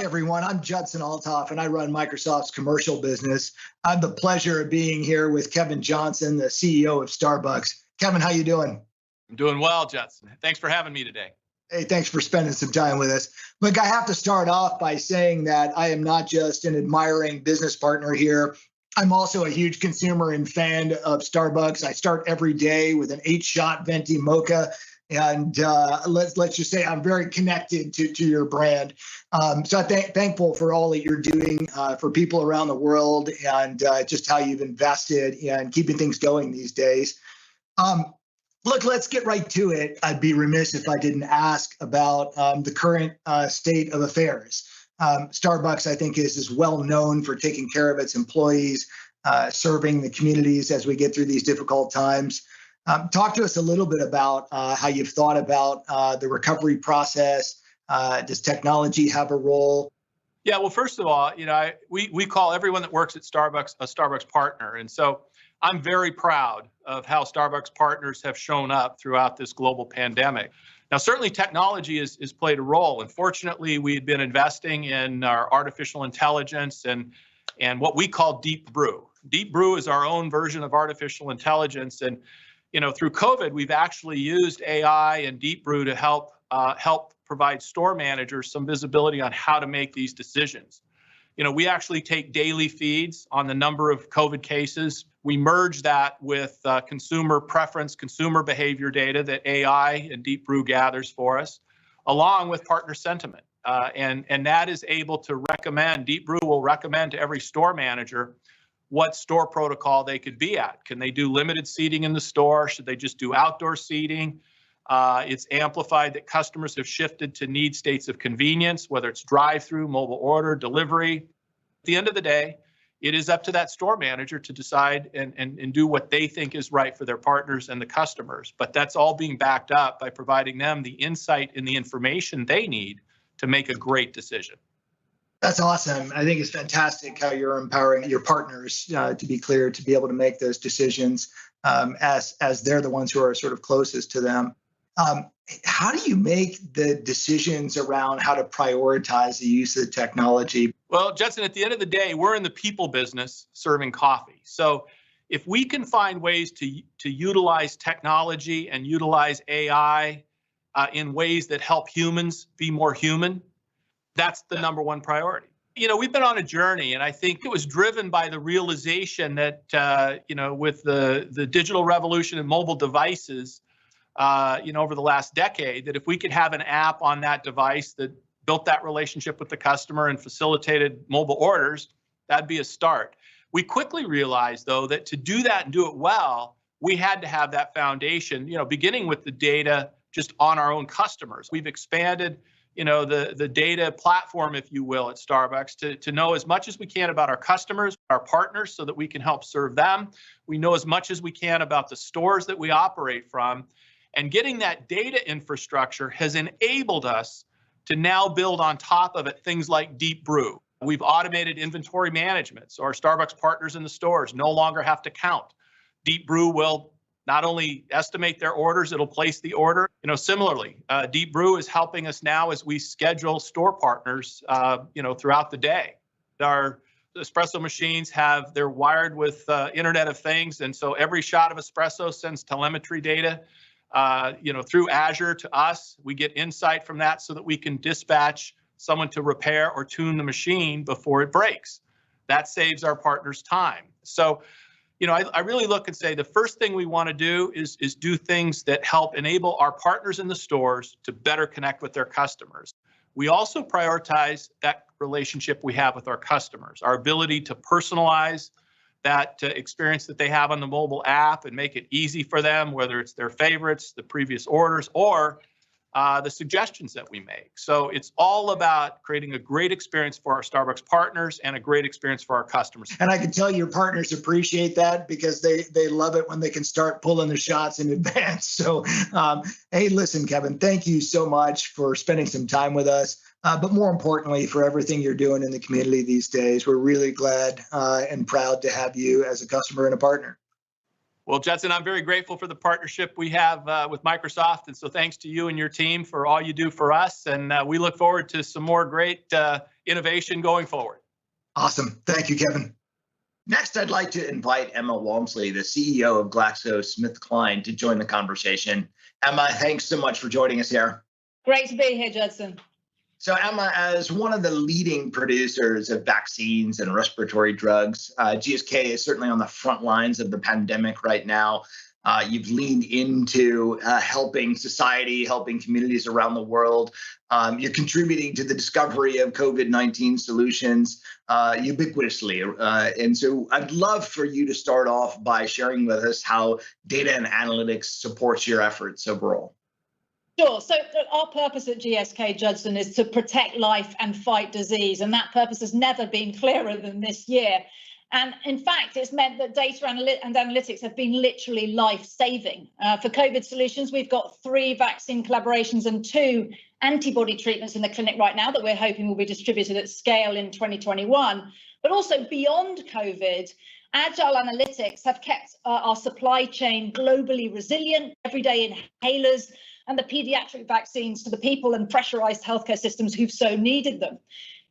everyone. I'm Judson Althoff, and I run Microsoft's commercial business. I have the pleasure of being here with Kevin Johnson, the CEO of Starbucks. Kevin, how you doing? I'm doing well, Judson. Thanks for having me today. Hey, thanks for spending some time with us. Look, I have to start off by saying that I am not just an admiring business partner here. I'm also a huge consumer and fan of Starbucks. I start every day with an 8-shot venti mocha. And let's just say I'm very connected to your brand. So I'm thankful for all that you're doing for people around the world and just how you've invested in keeping things going these days. Look, let's get right to it. I'd be remiss if I didn't ask about the current state of affairs. Starbucks, I think, is well known for taking care of its employees, serving the communities as we get through these difficult times. Talk to us a little bit about how you've thought about the recovery process. Does technology have a role? Yeah, well, first of all, we call everyone that works at Starbucks a Starbucks partner. And so I'm very proud of how Starbucks partners have shown up throughout this global pandemic. Now, certainly technology has played a role. Unfortunately, we had been investing in our artificial intelligence and what we call Deep Brew. Deep Brew is our own version of artificial intelligence. And through COVID, we've actually used AI and Deep Brew to help provide store managers some visibility on how to make these decisions. We actually take daily feeds on the number of COVID cases. We merge that with consumer preference, consumer behavior data that AI and Deep Brew gathers for us, along with partner sentiment. And that is able to recommend, Deep Brew will recommend to every store manager what store protocol they could be at. Can they do limited seating in the store? Should they just do outdoor seating? It's amplified that customers have shifted to need states of convenience, whether it's drive-through, mobile order, delivery. At the end of the day, it is up to that store manager to decide and do what they think is right for their partners and the customers. But that's all being backed up by providing them the insight and the information they need to make a great decision. That's awesome. I think it's fantastic how you're empowering your partners, to be clear, to be able to make those decisions as they're the ones who are sort of closest to them. How do you make the decisions around how to prioritize the use of the technology? Well, Judson, at the end of the day, we're in the people business serving coffee. So if we can find ways to utilize technology and utilize AI in ways that help humans be more human, that's the number one priority. We've been on a journey, and I think it was driven by the realization that, with the digital revolution and mobile devices, over the last decade, that if we could have an app on that device that built that relationship with the customer and facilitated mobile orders, that'd be a start. We quickly realized, though, that to do that and do it well, we had to have that foundation, beginning with the data just on our own customers. We've expanded the data platform, if you will, at Starbucks to know as much as we can about our customers, our partners, so that we can help serve them. We know as much as we can about the stores that we operate from. And getting that data infrastructure has enabled us to now build on top of it things like Deep Brew. We've automated inventory management, so our Starbucks partners in the stores no longer have to count. Deep Brew will not only estimate their orders, it'll place the order. Similarly, Deep Brew is helping us now as we schedule store partners, throughout the day. Our espresso machines they're wired with Internet of Things, and so every shot of espresso sends telemetry data, through Azure to us. We get insight from that so that we can dispatch someone to repair or tune the machine before it breaks. That saves our partners time. So, I really look and say the first thing we want to do is do things that help enable our partners in the stores to better connect with their customers. We also prioritize that relationship we have with our customers, our ability to personalize that experience that they have on the mobile app and make it easy for them, whether it's their favorites, the previous orders, or the suggestions that we make. So it's all about creating a great experience for our Starbucks partners and a great experience for our customers. And I can tell your partners appreciate that because they love it when they can start pulling the shots in advance. So, hey, listen, Kevin, thank you so much for spending some time with us. But more importantly, for everything you're doing in the community these days. We're really glad and proud to have you as a customer and a partner. Well, Judson, I'm very grateful for the partnership we have with Microsoft. And so thanks to you and your team for all you do for us. And we look forward to some more great innovation going forward. Awesome. Thank you, Kevin. Next, I'd like to invite Emma Walmsley, the CEO of GlaxoSmithKline, to join the conversation. Emma, thanks so much for joining us here. Great to be here, Judson. So Emma, as one of the leading producers of vaccines and respiratory drugs, GSK is certainly on the front lines of the pandemic right now. You've leaned into helping society, helping communities around the world. You're contributing to the discovery of COVID-19 solutions ubiquitously. And so I'd love for you to start off by sharing with us how data and analytics supports your efforts overall. Sure. So our purpose at GSK, Judson, is to protect life and fight disease. And that purpose has never been clearer than this year. And in fact, it's meant that data and analytics have been literally life-saving. For COVID solutions, we've got 3 vaccine collaborations and 2 antibody treatments in the clinic right now that we're hoping will be distributed at scale in 2021. But also beyond COVID, Agile analytics have kept our supply chain globally resilient, everyday inhalers, and the pediatric vaccines to the people and pressurized healthcare systems who've so needed them.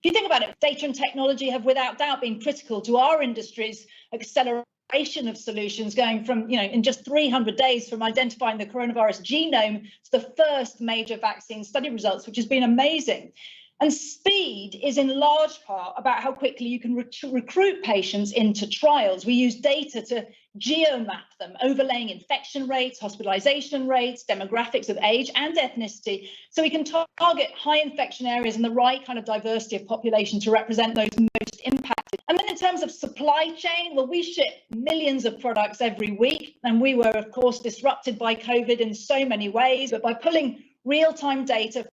If you think about it, data and technology have without doubt been critical to our industry's acceleration of solutions, going from, in just 300 days from identifying the coronavirus genome to the first major vaccine study results, which has been amazing. And speed is in large part about how quickly you can recruit patients into trials. We use data to geomap them, overlaying infection rates, hospitalization rates, demographics of age and ethnicity, so we can target high infection areas and the right kind of diversity of population to represent those most impacted. And then in terms of supply chain, well, we ship millions of products every week, and we were, of course, disrupted by COVID in so many ways, but by pulling real-time data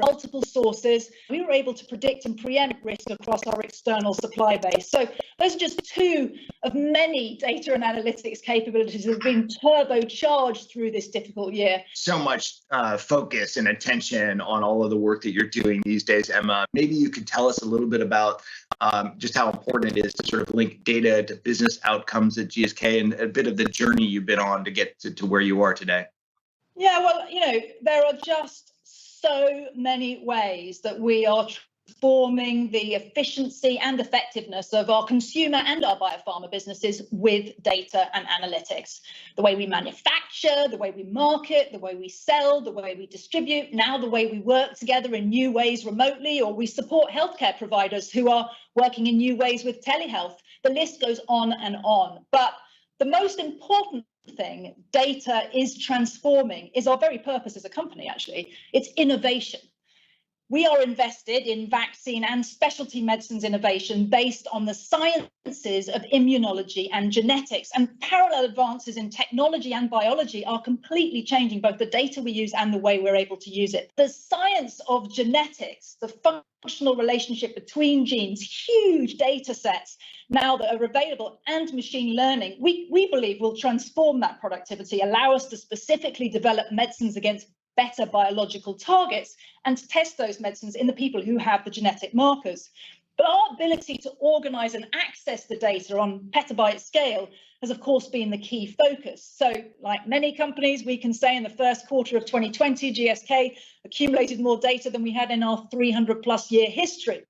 multiple sources, we were able to predict and preempt risk across our external supply base. So those are just 2 of many data and analytics capabilities that have been turbocharged through this difficult year. So much focus and attention on all of the work that you're doing these days, Emma. Maybe you could tell us a little bit about just how important it is to sort of link data to business outcomes at GSK and a bit of the journey you've been on to get to where you are today. Yeah, well, there are just so many ways that we are transforming the efficiency and effectiveness of our consumer and our biopharma businesses with data and analytics. The way we manufacture, the way we market, the way we sell, the way we distribute, now the way we work together in new ways remotely, or we support healthcare providers who are working in new ways with telehealth. The list goes on and on. But the most important thing data is transforming is our very purpose as a company, actually. It's innovation. We are invested in vaccine and specialty medicines innovation based on the sciences of immunology and genetics, and parallel advances in technology and biology are completely changing both the data we use and the way we're able to use it. The science of genetics, the functional relationship between genes, huge data sets now that are available, and machine learning, we believe will transform that productivity, allow us to specifically develop medicines against better biological targets and to test those medicines in the people who have the genetic markers. But our ability to organize and access the data on petabyte scale has, of course, been the key focus. So like many companies, we can say in the first quarter of 2020, GSK accumulated more data than we had in our 300+ year history.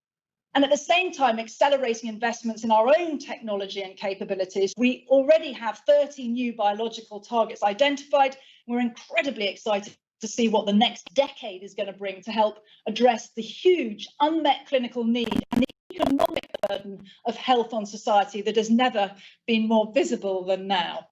And at the same time, accelerating investments in our own technology and capabilities. We already have 30 new biological targets identified. We're incredibly excited to see what the next decade is going to bring to help address the huge unmet clinical need and the economic burden of health on society that has never been more visible than now.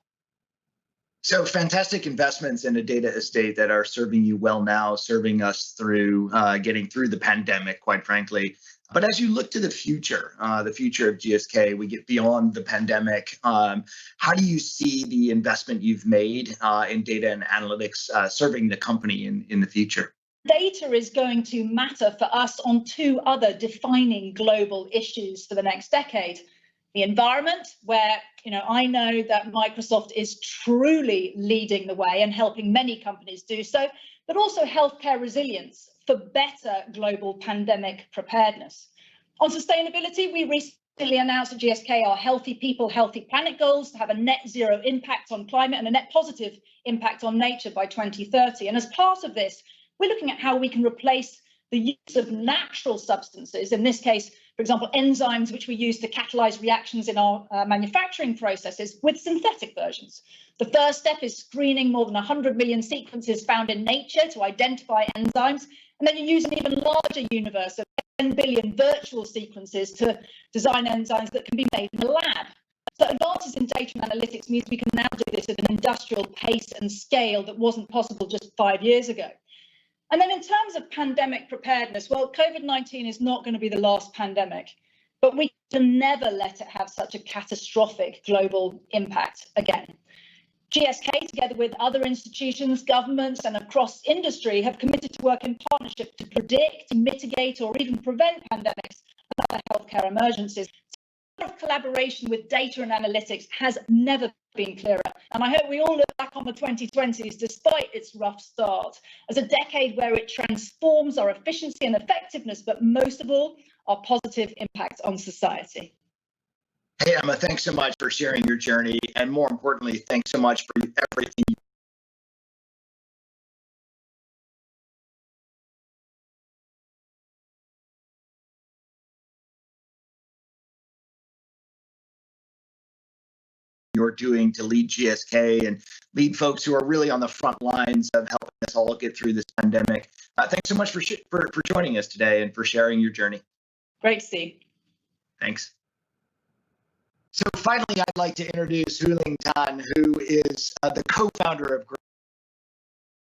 So fantastic investments in a data estate that are serving you well now, serving us through getting through the pandemic, quite frankly. But as you look to the future of GSK, we get beyond the pandemic. How do you see the investment you've made in data and analytics serving the company in the future? Data is going to matter for us on 2 other defining global issues for the next decade. The environment, where I know that Microsoft is truly leading the way and helping many companies do so, but also healthcare resilience for better global pandemic preparedness. On sustainability, we recently recently announced at GSK our Healthy People, Healthy Planet goals to have a net zero impact on climate and a net positive impact on nature by 2030. And as part of this, we're looking at how we can replace the use of natural substances, in this case, for example, enzymes which we use to catalyze reactions in our manufacturing processes, with synthetic versions. The first step is screening more than 100 million sequences found in nature to identify enzymes, and then you use an even larger universe of 10 billion virtual sequences to design enzymes that can be made in the lab. So advances in data and analytics means we can now do this at an industrial pace and scale that wasn't possible just 5 years ago. And then in terms of pandemic preparedness, well, COVID-19 is not going to be the last pandemic, but we can never let it have such a catastrophic global impact again. GSK, together with other institutions, governments, and across industry, have committed to work in partnership to predict, mitigate, or even prevent pandemics and other healthcare emergencies. Of collaboration with data and analytics has never been clearer, and I hope we all look back on the 2020s, despite its rough start, as a decade where it transforms our efficiency and effectiveness, but most of all, our positive impact on society. Hey, Emma, thanks so much for sharing your journey, and more importantly, thanks so much for everything you're doing to lead GSK and lead folks who are really on the front lines of helping us all get through this pandemic. Thanks so much for joining us today and for sharing your journey. Great, Steve. Thanks. So finally, I'd like to introduce Hu Ling Tan, who is the co-founder of